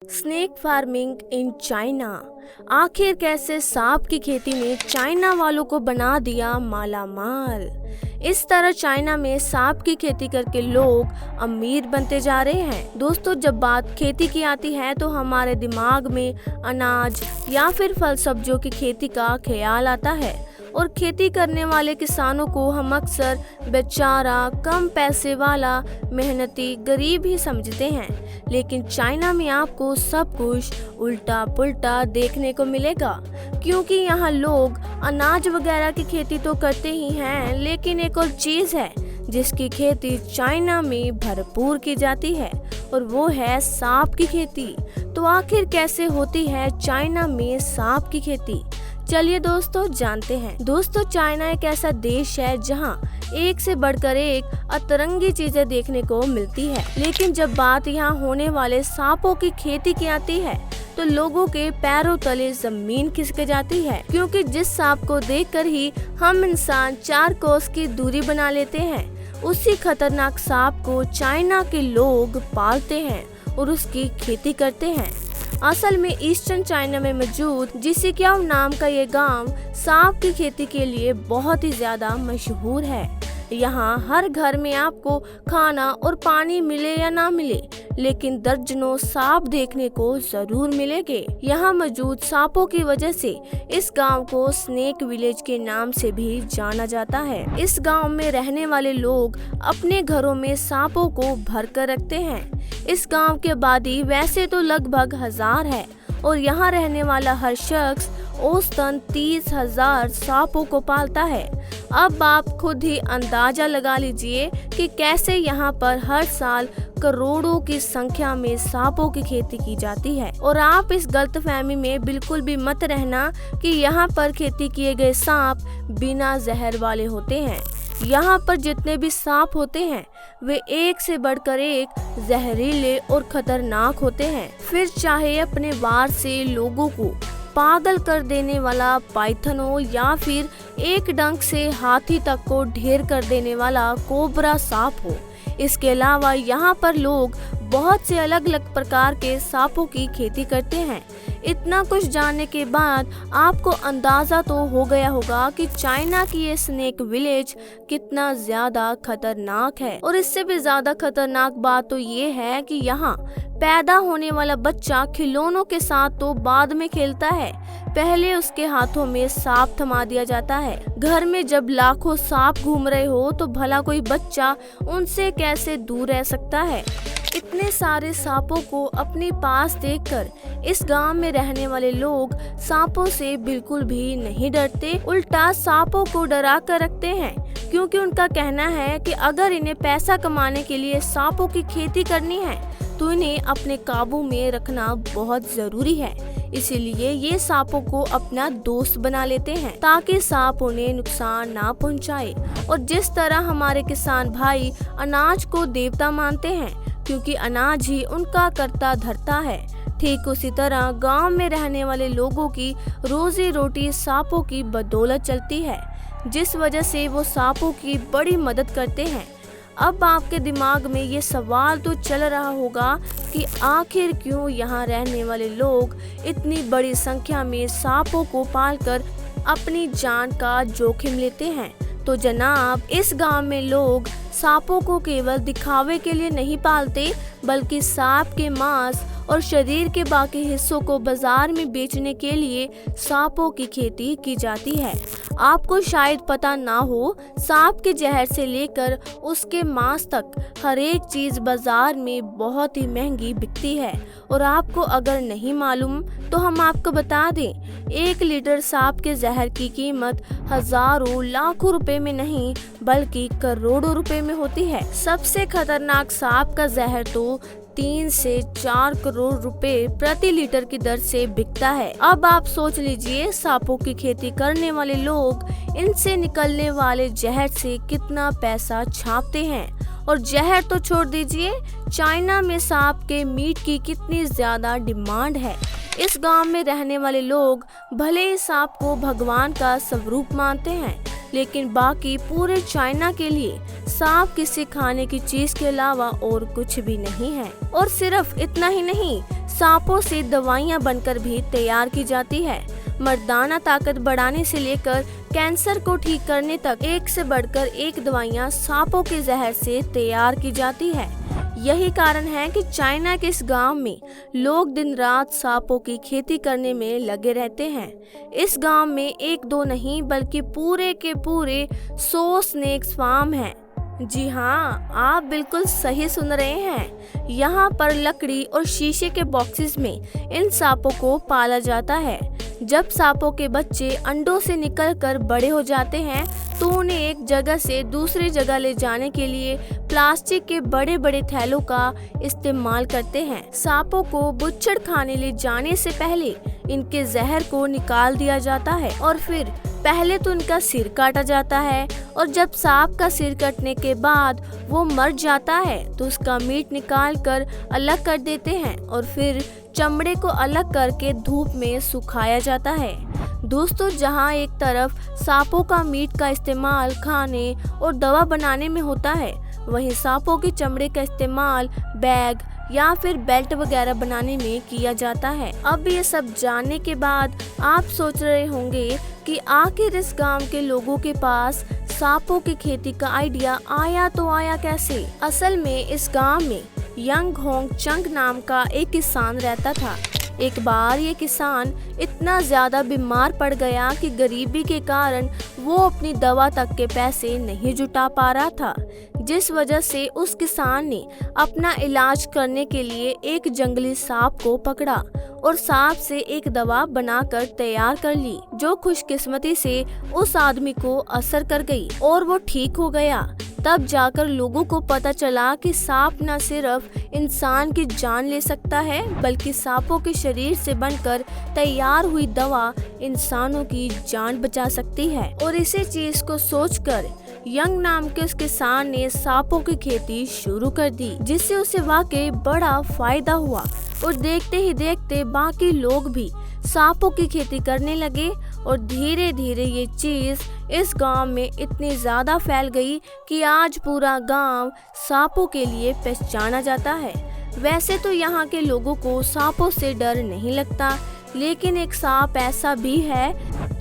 Snake farming in China. आखिर कैसे सांप की खेती ने चाइना वालों को बना दिया मालामाल। इस तरह चाइना में सांप की खेती करके लोग अमीर बनते जा रहे हैं। दोस्तों, जब बात खेती की आती है तो हमारे दिमाग में अनाज या फिर फल सब्जियों की खेती का ख्याल आता है और खेती करने वाले किसानों को हम अक्सर बेचारा, कम पैसे वाला, मेहनती, गरीब ही समझते हैं। लेकिन चाइना में आपको सब कुछ उल्टा पुल्टा देखने को मिलेगा, क्योंकि यहाँ लोग अनाज वगैरह की खेती तो करते ही हैं, लेकिन एक और चीज़ है जिसकी खेती चाइना में भरपूर की जाती है और वो है सांप की खेती। तो आखिर कैसे होती है चाइना में सांप की खेती, चलिए दोस्तों जानते हैं। दोस्तों, चाइना एक ऐसा देश है जहां एक से बढ़कर एक अतरंगी चीजें देखने को मिलती है, लेकिन जब बात यहां होने वाले सांपों की खेती की आती है तो लोगों के पैरों तले जमीन खिसक जाती है, क्योंकि जिस सांप को देखकर ही हम इंसान 4 कोस की दूरी बना लेते हैं, उसी खतरनाक सांप को चाइना के लोग पालते हैं और उसकी खेती करते हैं। असल में ईस्टर्न चाइना में मौजूद जिसिक्याओ नाम का ये गांव सांप की खेती के लिए बहुत ही ज्यादा मशहूर है। यहाँ हर घर में आपको खाना और पानी मिले या ना मिले, लेकिन दर्जनों सांप देखने को जरूर मिलेंगे। यहाँ मौजूद सांपों की वजह से इस गांव को स्नेक विलेज के नाम से भी जाना जाता है। इस गांव में रहने वाले लोग अपने घरों में सांपों को भर कर रखते हैं। इस गांव की आबादी वैसे तो लगभग 1000 है और यहाँ रहने वाला हर शख्स औसतन 30,000 सांपों को पालता है। अब आप खुद ही अंदाजा लगा लीजिए कि कैसे यहाँ पर हर साल करोड़ों की संख्या में सांपों की खेती की जाती है। और आप इस गलतफहमी में बिल्कुल भी मत रहना कि यहाँ पर खेती किए गए सांप बिना जहर वाले होते हैं। यहाँ पर जितने भी सांप होते हैं वे एक से बढ़कर एक जहरीले और खतरनाक होते हैं। फिर चाहे अपने वार से लोगों को पागल कर देने वाला पाइथन हो या फिर एक डंक से हाथी तक को ढेर कर देने वाला कोबरा सांप हो। इसके अलावा यहाँ पर लोग बहुत से अलग अलग प्रकार के सांपों की खेती करते हैं। इतना कुछ जानने के बाद आपको अंदाजा तो हो गया होगा कि चाइना की ये स्नेक विलेज कितना ज्यादा खतरनाक है। और इससे भी ज्यादा खतरनाक बात तो ये है कि यहाँ पैदा होने वाला बच्चा खिलौनों के साथ तो बाद में खेलता है, पहले उसके हाथों में सांप थमा दिया जाता है। घर में जब लाखों सांप घूम रहे हो तो भला कोई बच्चा उनसे कैसे दूर रह सकता है। इतने सारे सांपों को अपने पास देखकर इस गांव में रहने वाले लोग सांपों से बिल्कुल भी नहीं डरते, उल्टा सांपों को डरा कर रखते हैं, क्योंकि उनका कहना है कि अगर इन्हें पैसा कमाने के लिए सांपों की खेती करनी है तो इन्हें अपने काबू में रखना बहुत जरूरी है। इसीलिए ये सांपों को अपना दोस्त बना लेते हैं ताकि सांप उन्हें नुकसान ना पहुंचाए। और जिस तरह हमारे किसान भाई अनाज को देवता मानते हैं, क्योंकि अनाज ही उनका करता धरता है, ठीक उसी तरह गांव में रहने वाले लोगों की रोजी रोटी सांपों की बदौलत चलती है, जिस वजह से वो सांपों की बड़ी मदद करते हैं। अब आपके दिमाग में ये सवाल तो चल रहा होगा कि आखिर क्यों यहाँ रहने वाले लोग इतनी बड़ी संख्या में सांपों को पालकर अपनी जान का जोखिम लेते हैं। तो जनाब, इस गांव में लोग सांपों को केवल दिखावे के लिए नहीं पालते, बल्कि सांप के मांस और शरीर के बाकी हिस्सों को बाजार में बेचने के लिए सांपों की खेती की जाती है। आपको शायद पता ना हो, सांप के जहर से लेकर उसके मांस तक हर एक चीज बाजार में बहुत ही महंगी बिकती है। और आपको अगर नहीं मालूम तो हम आपको बता दें, 1 लीटर सांप के जहर की कीमत हजारों लाखों रुपए में नहीं बल्कि करोड़ों रुपए में होती है। सबसे खतरनाक सांप का जहर तो 3 से 4 करोड़ रुपए प्रति लीटर की दर से बिकता है। अब आप सोच लीजिए, सांपों की खेती करने वाले लोग इनसे निकलने वाले जहर से कितना पैसा छापते हैं। और जहर तो छोड़ दीजिए, चाइना में सांप के मीट की कितनी ज्यादा डिमांड है। इस गांव में रहने वाले लोग भले ही सांप को भगवान का स्वरूप मानते हैं, लेकिन बाकी पूरे चाइना के लिए सांप किसी खाने की चीज के अलावा और कुछ भी नहीं है। और सिर्फ इतना ही नहीं, सांपों से दवाइयाँ बनकर भी तैयार की जाती है। मर्दाना ताकत बढ़ाने से लेकर कैंसर को ठीक करने तक एक से बढ़कर एक दवाइयाँ सांपों के जहर से तैयार की जाती है। यही कारण है कि चाइना के इस गांव में लोग दिन रात सांपों की खेती करने में लगे रहते हैं। इस गांव में एक दो नहीं बल्कि पूरे के पूरे 100 स्नेक फार्म हैं। जी हाँ, आप बिल्कुल सही सुन रहे हैं। यहाँ पर लकड़ी और शीशे के बॉक्सेस में इन सांपों को पाला जाता है। जब सांपों के बच्चे अंडों से निकलकर बड़े हो जाते हैं तो उन्हें एक जगह से दूसरी जगह ले जाने के लिए प्लास्टिक के बड़े बड़े थैलों का इस्तेमाल करते हैं। सांपों को बुच्छड़ खाने ले जाने से पहले इनके जहर को निकाल दिया जाता है और फिर पहले तो इनका सिर काटा जाता है और जब सांप का सिर कटने के बाद वो मर जाता है तो उसका मीट निकाल कर अलग कर देते हैं और फिर चमड़े को अलग करके धूप में सुखाया जाता है। दोस्तों, जहां एक तरफ सांपों का मीट का इस्तेमाल खाने और दवा बनाने में होता है, वहीं सांपों के चमड़े का इस्तेमाल बैग या फिर बेल्ट वगैरह बनाने में किया जाता है। अब ये सब जानने के बाद आप सोच रहे होंगे कि आखिर इस गांव के लोगों के पास सांपों की खेती का आइडिया आया तो आया कैसे। असल में इस गांव में यंग होंग चंग नाम का एक किसान रहता था। एक बार ये किसान इतना ज्यादा बीमार पड़ गया कि गरीबी के कारण वो अपनी दवा तक के पैसे नहीं जुटा पा रहा था, जिस वजह से उस किसान ने अपना इलाज करने के लिए एक जंगली सांप को पकड़ा और सांप से एक दवा बनाकर तैयार कर ली, जो खुशकिस्मती से उस आदमी को असर कर गई और वो ठीक हो गया। तब जाकर लोगों को पता चला कि सांप न सिर्फ इंसान की जान ले सकता है बल्कि सांपों के शरीर से बनकर तैयार हुई दवा इंसानों की जान बचा सकती है। और इसी चीज को सोचकर यंग नाम के उस किसान ने सांपों की खेती शुरू कर दी, जिससे उसे वाकई बड़ा फायदा हुआ और देखते ही देखते बाकी लोग भी सांपों की खेती करने लगे और धीरे धीरे ये चीज इस गांव में इतनी ज्यादा फैल गई कि आज पूरा गांव सांपों के लिए पहचाना जाता है। वैसे तो यहाँ के लोगों को सांपों से डर नहीं लगता, लेकिन एक सांप ऐसा भी है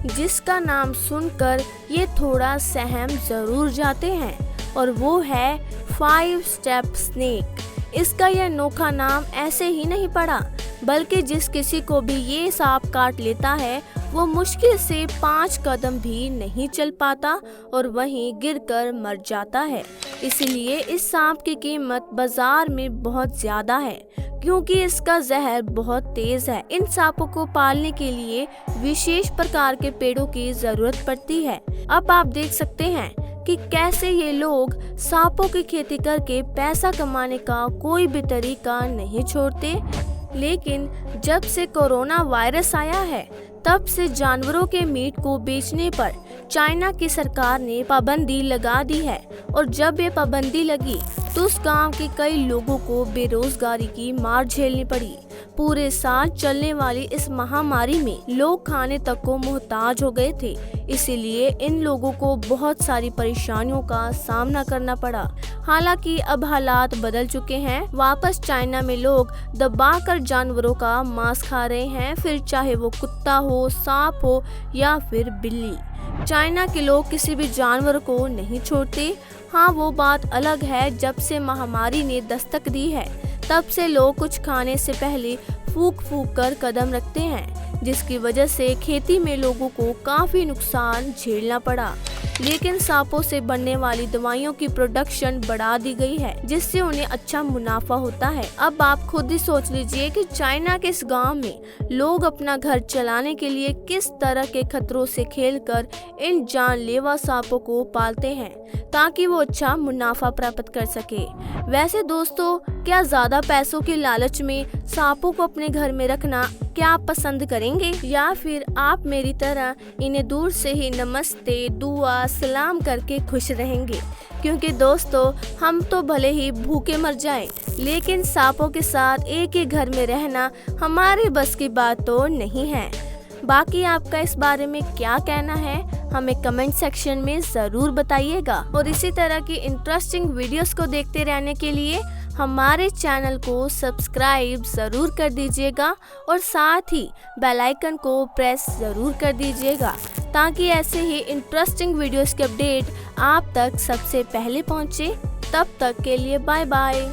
जिसका नाम सुनकर ये थोड़ा सहम जरूर जाते हैं और वो है 5 स्टेप स्नेक। इसका यह अनोखा नाम ऐसे ही नहीं पड़ा, बल्कि जिस किसी को भी ये सांप काट लेता है वो मुश्किल से 5 कदम भी नहीं चल पाता और वहीं गिरकर मर जाता है। इसलिए इस सांप की कीमत बाजार में बहुत ज्यादा है, क्योंकि इसका जहर बहुत तेज है। इन सांपों को पालने के लिए विशेष प्रकार के पेड़ों की जरूरत पड़ती है। अब आप देख सकते हैं कि कैसे ये लोग सांपों की खेती करके पैसा कमाने का कोई भी तरीका नहीं छोड़ते। लेकिन जब से कोरोना वायरस आया है तब से जानवरों के मीट को बेचने पर चाइना की सरकार ने पाबंदी लगा दी है और जब ये पाबंदी लगी तो उस गांव के कई लोगों को बेरोजगारी की मार झेलनी पड़ी। पूरे साल चलने वाली इस महामारी में लोग खाने तक को मोहताज हो गए थे, इसीलिए इन लोगों को बहुत सारी परेशानियों का सामना करना पड़ा। हालांकि अब हालात बदल चुके हैं, वापस चाइना में लोग दबाकर जानवरों का मांस खा रहे हैं, फिर चाहे वो कुत्ता हो, सांप हो या फिर बिल्ली। चाइना के लोग किसी भी जानवर को नहीं छोड़ते। हाँ, वो बात अलग है, जब से महामारी ने दस्तक दी है तब से लोग कुछ खाने से पहले फूंक फूंक कर कदम रखते हैं, जिसकी वजह से खेती में लोगों को काफी नुकसान झेलना पड़ा। लेकिन सांपों से बनने वाली दवाइयों की प्रोडक्शन बढ़ा दी गई है, जिससे उन्हें अच्छा मुनाफा होता है। अब आप खुद ही सोच लीजिए कि चाइना के इस गांव में लोग अपना घर चलाने के लिए किस तरह के खतरों से खेलकर इन जानलेवा सांपों को पालते हैं ताकि वो अच्छा मुनाफा प्राप्त कर सके। वैसे दोस्तों, क्या ज्यादा पैसों के लालच में सांपों को अपने घर में रखना क्या आप पसंद करेंगे, या फिर आप मेरी तरह इन्हें दूर से ही नमस्ते, दुआ, सलाम करके खुश रहेंगे? क्योंकि दोस्तों, हम तो भले ही भूखे मर जाएं, लेकिन सांपों के साथ एक ही घर में रहना हमारे बस की बात तो नहीं है। बाकी आपका इस बारे में क्या कहना है हमें कमेंट सेक्शन में ज़रूर बताइएगा। और इसी तरह की इंटरेस्टिंग वीडियोस को देखते रहने के लिए हमारे चैनल को सब्सक्राइब ज़रूर कर दीजिएगा और साथ ही बेल आइकन को प्रेस ज़रूर कर दीजिएगा ताकि ऐसे ही इंटरेस्टिंग वीडियोस के अपडेट आप तक सबसे पहले पहुंचे। तब तक के लिए बाय बाय।